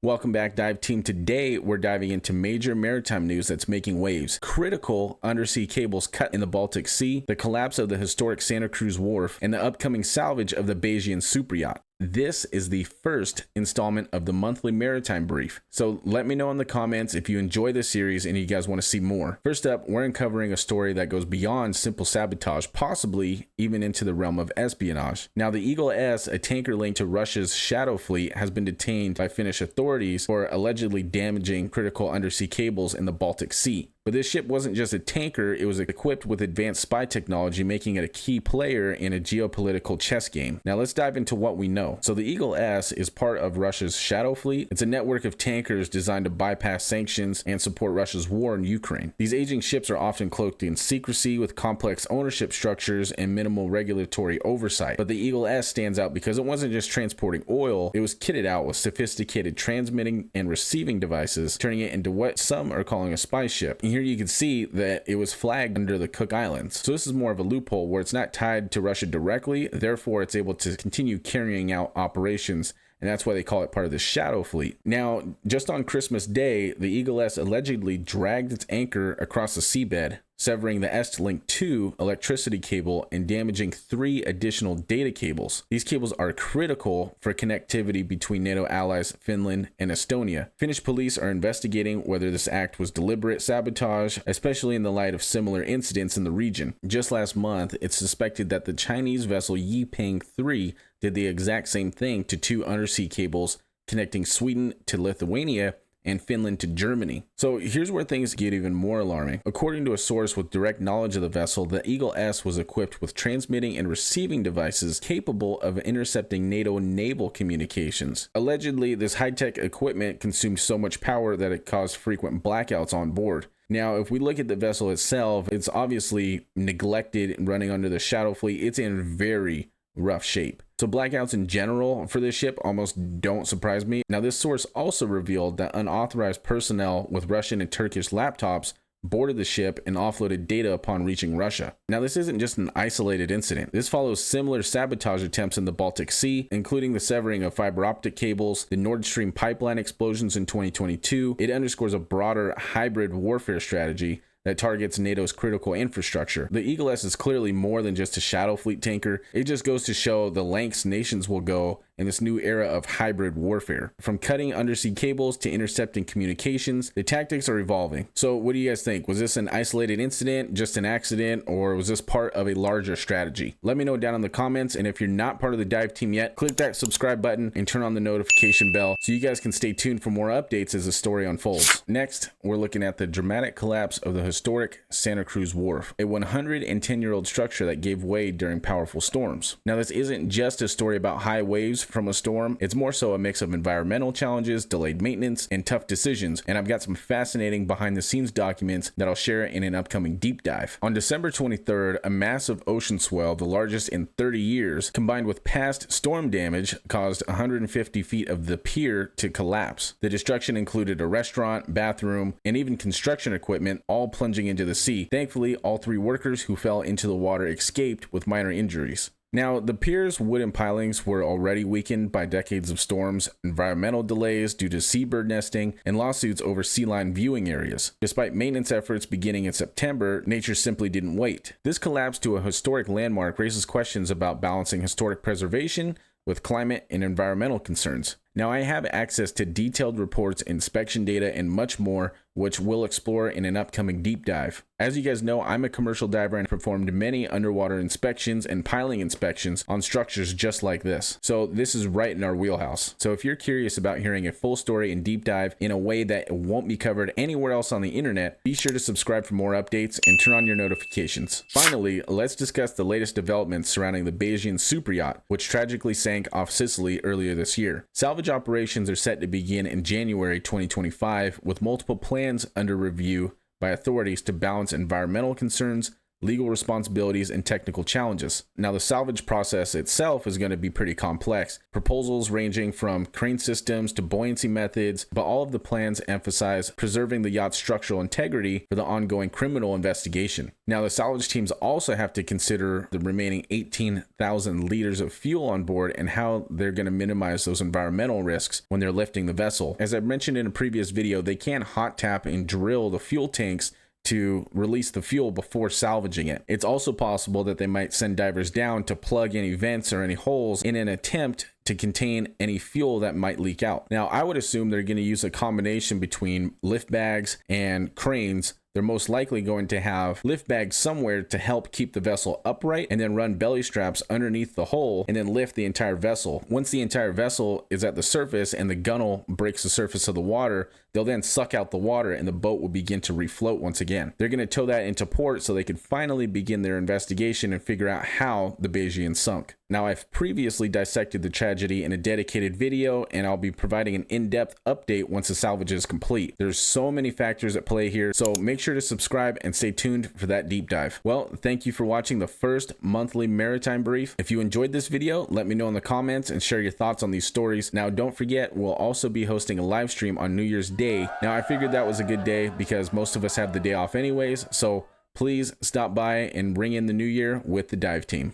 Welcome back, Dive Team. Today, we're diving into major maritime news that's making waves. Critical undersea cables cut in the Baltic Sea, the collapse of the historic Santa Cruz Wharf, and the upcoming salvage of the Bayesian superyacht. This is the first installment of the Monthly Maritime Brief. So let me know in the comments if you enjoy this series and you guys want to see more. First up, we're uncovering a story that goes beyond simple sabotage, possibly even into the realm of espionage. Now, the Eagle S, a tanker linked to Russia's shadow fleet, has been detained by Finnish authorities for allegedly damaging critical undersea cables in the Baltic Sea. But this ship wasn't just a tanker, it was equipped with advanced spy technology, making it a key player in a geopolitical chess game. Now let's dive into what we know. So the Eagle S is part of Russia's shadow fleet. It's a network of tankers designed to bypass sanctions and support Russia's war in Ukraine. These aging ships are often cloaked in secrecy with complex ownership structures and minimal regulatory oversight. But the Eagle S stands out because it wasn't just transporting oil, it was kitted out with sophisticated transmitting and receiving devices, turning it into what some are calling a spy ship. Here you can see that it was flagged under the Cook Islands. So this is more of a loophole where it's not tied to Russia directly, therefore it's able to continue carrying out operations, and that's why they call it part of the shadow fleet. Now, just on Christmas Day, the Eagle S allegedly dragged its anchor across the seabed, severing the S-Link 2 electricity cable and damaging 3 additional data cables. These cables are critical for connectivity between NATO allies Finland and Estonia. Finnish police are investigating whether this act was deliberate sabotage, especially in the light of similar incidents in the region. Just last month, it's suspected that the Chinese vessel Yiping 3 did the exact same thing to 2 undersea cables connecting Sweden to Lithuania and Finland to Germany. So here's where things get even more alarming. According to a source with direct knowledge of the vessel, the Eagle S was equipped with transmitting and receiving devices capable of intercepting NATO naval communications. Allegedly, this high-tech equipment consumed so much power that it caused frequent blackouts on board. Now, if we look at the vessel itself, it's obviously neglected and running under the shadow fleet. It's in very rough shape. So blackouts in general for this ship almost don't surprise me. Now, this source also revealed that unauthorized personnel with Russian and Turkish laptops boarded the ship and offloaded data upon reaching Russia. Now, this isn't just an isolated incident. This follows similar sabotage attempts in the Baltic Sea, including the severing of fiber optic cables, the Nord Stream pipeline explosions in 2022. It underscores a broader hybrid warfare strategy that targets NATO's critical infrastructure. The Eagle S is clearly more than just a shadow fleet tanker. It just goes to show the lengths nations will go in this new era of hybrid warfare. From cutting undersea cables to intercepting communications, the tactics are evolving. So what do you guys think? Was this an isolated incident, just an accident, or was this part of a larger strategy? Let me know down in the comments, and if you're not part of the dive team yet, click that subscribe button and turn on the notification bell so you guys can stay tuned for more updates as the story unfolds. Next, we're looking at the dramatic collapse of the historic Santa Cruz Wharf, a 110-year-old structure that gave way during powerful storms. Now, this isn't just a story about high waves from a storm. It's more so a mix of environmental challenges, delayed maintenance, and tough decisions. And I've got some fascinating behind-the-scenes documents that I'll share in an upcoming deep dive. On December 23rd, a massive ocean swell, the largest in 30 years, combined with past storm damage, caused 150 feet of the pier to collapse. The destruction included a restaurant, bathroom, and even construction equipment, all plunging into the sea. Thankfully, all 3 workers who fell into the water escaped with minor injuries. Now, the pier's wooden pilings were already weakened by decades of storms, environmental delays due to seabird nesting, and lawsuits over sea line viewing areas. Despite maintenance efforts beginning in September, nature simply didn't wait. This collapse to a historic landmark raises questions about balancing historic preservation with climate and environmental concerns. Now, I have access to detailed reports, inspection data, and much more, which we'll explore in an upcoming deep dive. As you guys know, I'm a commercial diver and performed many underwater inspections and piling inspections on structures just like this. So this is right in our wheelhouse. So if you're curious about hearing a full story and deep dive in a way that won't be covered anywhere else on the internet, be sure to subscribe for more updates and turn on your notifications. Finally, let's discuss the latest developments surrounding the Bayesian superyacht, which tragically sank off Sicily earlier this year. Salvage operations are set to begin in January 2025, with multiple plans under review by authorities to balance environmental concerns, legal responsibilities, and technical challenges. Now, the salvage process itself is going to be pretty complex. Proposals ranging from crane systems to buoyancy methods, but all of the plans emphasize preserving the yacht's structural integrity for the ongoing criminal investigation. Now, the salvage teams also have to consider the remaining 18,000 liters of fuel on board and how they're going to minimize those environmental risks when they're lifting the vessel. As I mentioned in a previous video, they can't hot tap and drill the fuel tanks to release the fuel before salvaging it. It's also possible that they might send divers down to plug any vents or any holes in an attempt to contain any fuel that might leak out. Now, I would assume they're going to use a combination between lift bags and cranes. They're most likely going to have lift bags somewhere to help keep the vessel upright, and then run belly straps underneath the hull and then lift the entire vessel. Once the entire vessel is at the surface and the gunnel breaks the surface of the water, they'll then suck out the water and the boat will begin to refloat once again. They're going to tow that into port so they can finally begin their investigation and figure out how the Bayesian sunk. Now, I've previously dissected the tragedy in a dedicated video, and I'll be providing an in-depth update once the salvage is complete. There's so many factors at play here, so make sure to subscribe and stay tuned for that deep dive. Well, thank you for watching the first monthly maritime brief. If you enjoyed this video, let me know in the comments and share your thoughts on these stories. Now, don't forget, we'll also be hosting a live stream on New Year's Day. Now, I figured that was a good day because most of us have the day off anyways, so please stop by and ring in the new year with the dive team.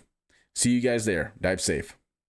See you guys there. Dive safe.